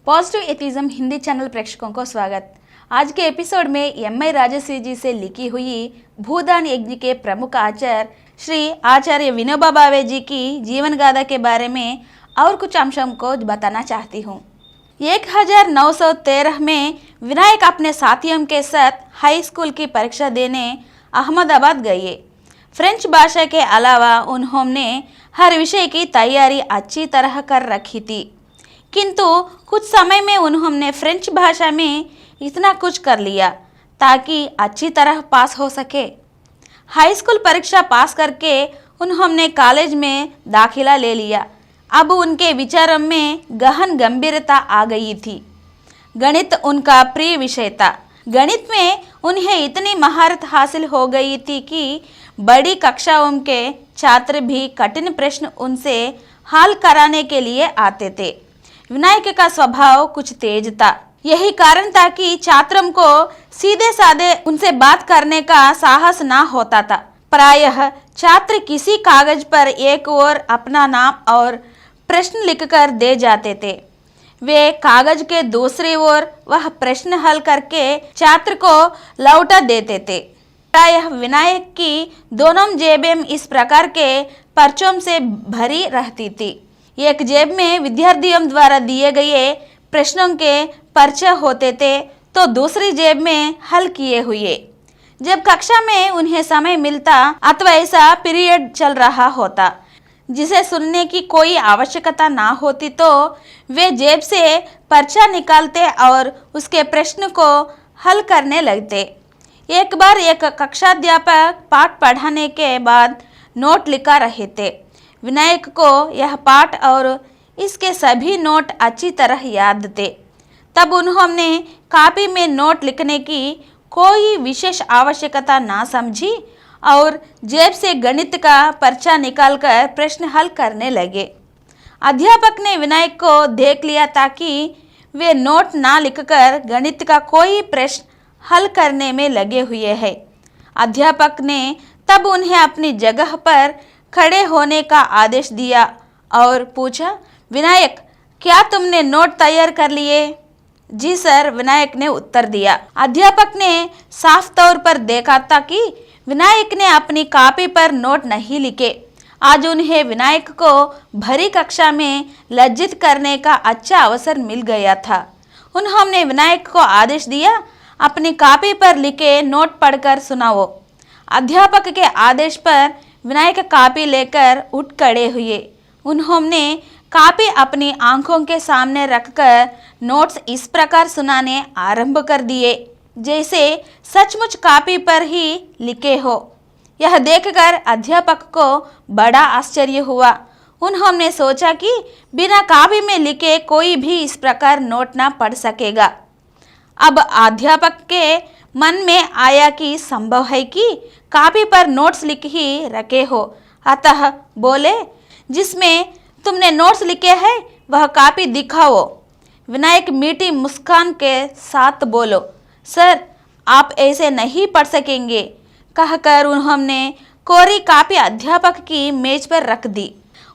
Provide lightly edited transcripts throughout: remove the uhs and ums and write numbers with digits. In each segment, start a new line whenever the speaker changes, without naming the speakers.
Positive atheism Hindi channel प्रेक्षकों को स्वागत। आज के एपिसोड में एम.आई. राजश्री जी से लिखी हुई भूदान यज्ञ के प्रमुख आचार्य श्री आचार्य विनोबा भावे जी की जीवन गाथा के बारे में और कुछ अंशों को बताना चाहती हूँ। 1913 में विनायक अपने साथियों के साथ हाई स्कूल की परीक्षा देने अहमदाबाद गए। फ्रेंच भाषा के अलावा उन्होंने हर विषय की तैयारी अच्छी तरह कर रखी थी, किंतु कुछ समय में उन्होंने फ्रेंच भाषा में इतना कुछ कर लिया ताकि अच्छी तरह पास हो सके। हाई स्कूल परीक्षा पास करके उन्होंने कॉलेज में दाखिला ले लिया। अब उनके विचारों में गहन गंभीरता आ गई थी। गणित उनका प्रिय विषय था। गणित में उन्हें इतनी महारत हासिल हो गई थी कि बड़ी कक्षाओं के छात्र भी कठिन प्रश्न उनसे हल कराने के लिए आते थे। विनायक का स्वभाव कुछ तेज था। यही कारण था कि छात्रों को सीधे साधे उनसे बात करने का साहस ना होता था। प्रायः छात्र किसी कागज पर एक ओर अपना नाम और प्रश्न लिखकर दे जाते थे। वे कागज के दूसरी ओर वह प्रश्न हल करके छात्र को लौटा देते थे। प्रायः विनायक की दोनों जेबें इस प्रकार के पर्चों से भरी रहती थी। एक जेब में विद्यार्थियों द्वारा दिए गए प्रश्नों के पर्चे होते थे तो दूसरी जेब में हल किए हुए। जब कक्षा में उन्हें समय मिलता अथवा ऐसा पीरियड चल रहा होता जिसे सुनने की कोई आवश्यकता ना होती तो वे जेब से पर्चा निकालते और उसके प्रश्न को हल करने लगते। एक बार एक कक्षाध्यापक पाठ पढ़ाने के बाद नोट लिखा रहे थे। विनायक को यह पाठ और इसके सभी नोट अच्छी तरह याद थे। तब उन्होंने कॉपी में नोट लिखने की कोई विशेष आवश्यकता ना समझी और जेब से गणित का पर्चा निकालकर प्रश्न हल करने लगे। अध्यापक ने विनायक को देख लिया ताकि वे नोट ना लिखकर गणित का कोई प्रश्न हल करने में लगे हुए हैं। अध्यापक ने तब उन्हें अपनी जगह पर खड़े होने का आदेश दिया और पूछा, विनायक, क्या तुमने नोट तैयार कर लिए? जी सर, विनायक ने उत्तर दिया। अध्यापक ने साफ तौर पर देखा था कि विनायक ने अपनी कॉपी पर नोट नहीं लिखे। आज उन्हें विनायक को भरी कक्षा में लज्जित करने का अच्छा अवसर मिल गया था। उन्होंने विनायक को आदेश दिया, अपनी कॉपी पर लिखे नोट पढ़कर सुनाओ। अध्यापक के आदेश पर विनायक कॉपी लेकर उठ खड़े हुए। उन्होंने कॉपी अपनी आंखों के सामने रखकर नोट्स इस प्रकार सुनाने आरंभ कर दिए जैसे सचमुच कॉपी पर ही लिखे हो। यह देखकर अध्यापक को बड़ा आश्चर्य हुआ। उन्होंने सोचा कि बिना कॉपी में लिखे कोई भी इस प्रकार नोट ना पढ़ सकेगा। अब अध्यापक के मन में आया कि संभव है कि कॉपी पर नोट्स लिख ही रखे हो, अतः बोले, जिसमें तुमने नोट्स लिखे हैं वह कॉपी दिखाओ। विनायक मीठी मुस्कान के साथ बोलो, सर, आप ऐसे नहीं पढ़ सकेंगे, कहकर उन्होंने कोरी कॉपी अध्यापक की मेज पर रख दी।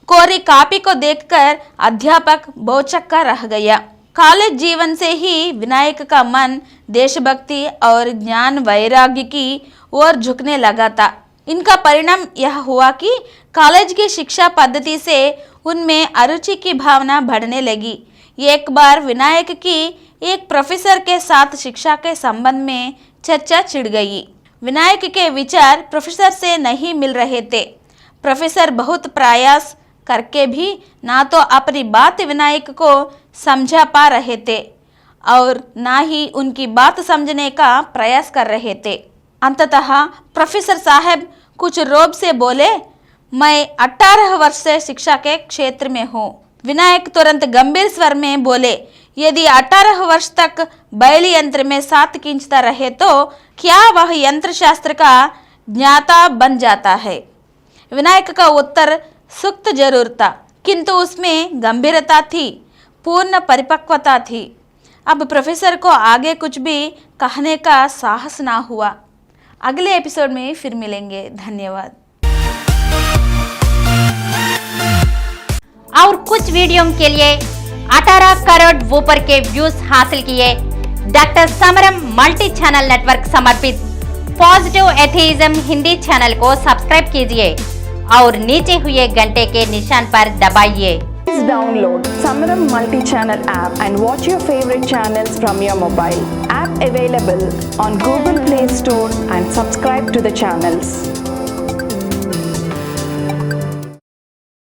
कोरी कॉपी को देखकर अध्यापक भौचक्का रह गया। कॉलेज जीवन से ही विनायक का मन देशभक्ति और ज्ञान वैराग्य की ओर झुकने लगा था। इनका परिणाम यह हुआ कि कॉलेज की शिक्षा पद्धति से उनमें अरुचि की भावना बढ़ने लगी। एक बार विनायक की एक प्रोफेसर के साथ शिक्षा के संबंध में चर्चा छिड़ गई। विनायक के विचार प्रोफेसर से नहीं मिल रहे थे। प्रोफेसर बहुत प्रयास करके भी ना तो अपनी बात विनायक को समझा पा रहे थे और ना ही उनकी बात समझने का प्रयास कर रहे थे। अंततः प्रोफेसर साहब कुछ रोब से बोले, मैं 18 वर्ष से शिक्षा के क्षेत्र में हूँ। विनायक तुरंत गंभीर स्वर में बोले, यदि 18 वर्ष तक बैल यंत्र में 7 खींचता रहे तो क्या वह यंत्र शास्त्र का ज्ञाता बन जाता है? विनायक का उत्तर सूक्त जरूर था, किंतु उसमें गंभीरता थी, पूर्ण परिपक्वता थी। अब प्रोफेसर को आगे कुछ भी कहने का साहस ना हुआ। अगले एपिसोड में फिर मिलेंगे। धन्यवाद।
और कुछ वीडियो के लिए 18 करोड़ ऊपर के व्यूज हासिल किए डॉक्टर समरम मल्टी चैनल नेटवर्क समर्पित पॉजिटिव एथेइज्म हिंदी चैनल को सब्सक्राइब कीजिए और नीचे हुए घंटे के निशान पर दबाइए।
Please download Samaram multi-channel app and watch your favorite channels from your mobile. App available on Google Play Store and subscribe to the channels.